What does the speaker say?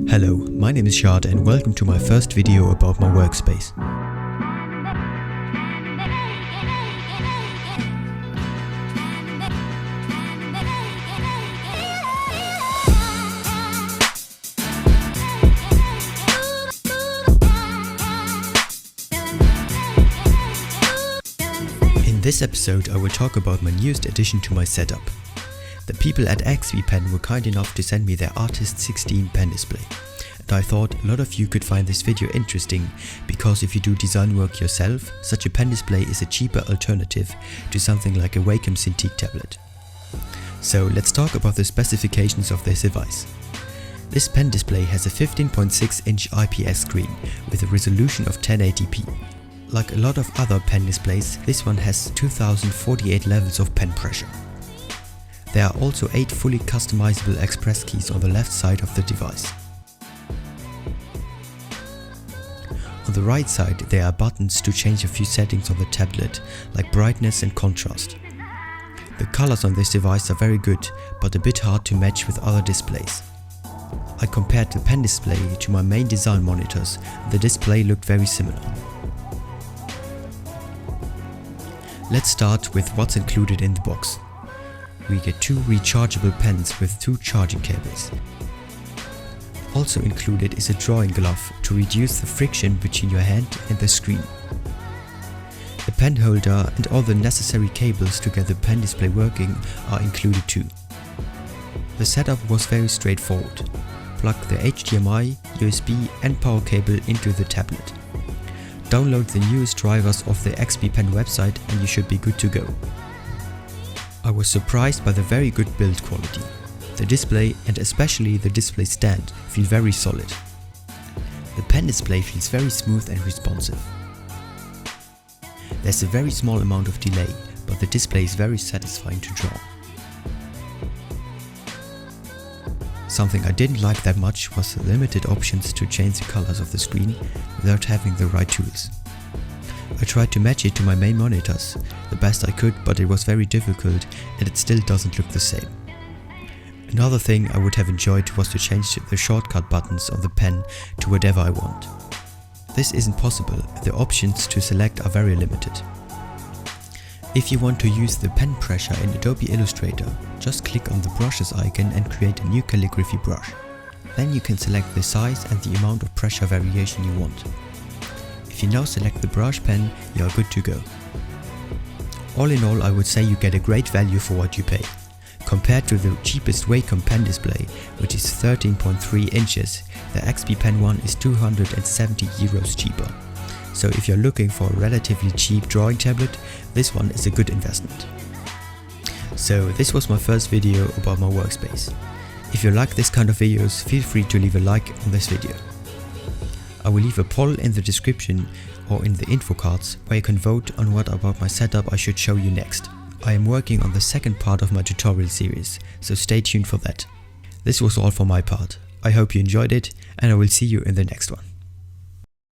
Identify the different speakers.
Speaker 1: Hello, my name is Shad and welcome to my first video about my workspace. In this episode I will talk about my newest addition to my setup. The people at XP were kind enough to send me their Artist 16 pen display. And I thought a lot of you could find this video interesting because if you do design work yourself, such a pen display is a cheaper alternative to something like a Wacom cintiq tablet. So let's talk about the specifications of this device. This pen display has a 15.6-inch IPS screen with a resolution of 1080p. Like a lot of other pen displays, this one has 2048 levels of pen pressure. There are also 8 fully customizable express keys on the left side of the device. On the right side there are buttons to change a few settings on the tablet, like brightness and contrast. The colors on this device are very good, but a bit hard to match with other displays. I compared the pen display to my main design monitors and the display looked very similar. Let's start with what's included in the box. We get 2 rechargeable pens with 2 charging cables. Also included is a drawing glove to reduce the friction between your hand and the screen. The pen holder and all the necessary cables to get the pen display working are included too. The setup was very straightforward. Plug the HDMI, USB and power cable into the tablet. Download the newest drivers of the XP website and you should be good to go. I was surprised by the very good build quality. The display and especially the display stand feel very solid. The pen display feels very smooth and responsive. There's a very small amount of delay, but the display is very satisfying to draw. Something I didn't like that much was the limited options to change the colors of the screen without having the right tools. I tried to match it to my main monitors the best I could, but it was very difficult and it still doesn't look the same. Another thing I would have enjoyed was to change the shortcut buttons on the pen to whatever I want. This isn't possible, the options to select are very limited. If you want to use the pen pressure in Adobe Illustrator, just click on the brushes icon and create a new calligraphy brush. Then you can select the size and the amount of pressure variation you want. If you now select the brush pen, you are good to go. All in all, I would say you get a great value for what you pay. Compared to the cheapest Wacom pen display, which is 13.3 inches, the XP Pen one is 270 euros cheaper. So if you're looking for a relatively cheap drawing tablet, this one is a good investment. So this was my first video about my workspace. If you like this kind of videos, feel free to leave a like on this video. I will leave a poll in the description or in the info cards where you can vote on what about my setup I should show you next. I am working on the second part of my tutorial series, so stay tuned for that. This was all for my part. I hope you enjoyed it and I will see you in the next one.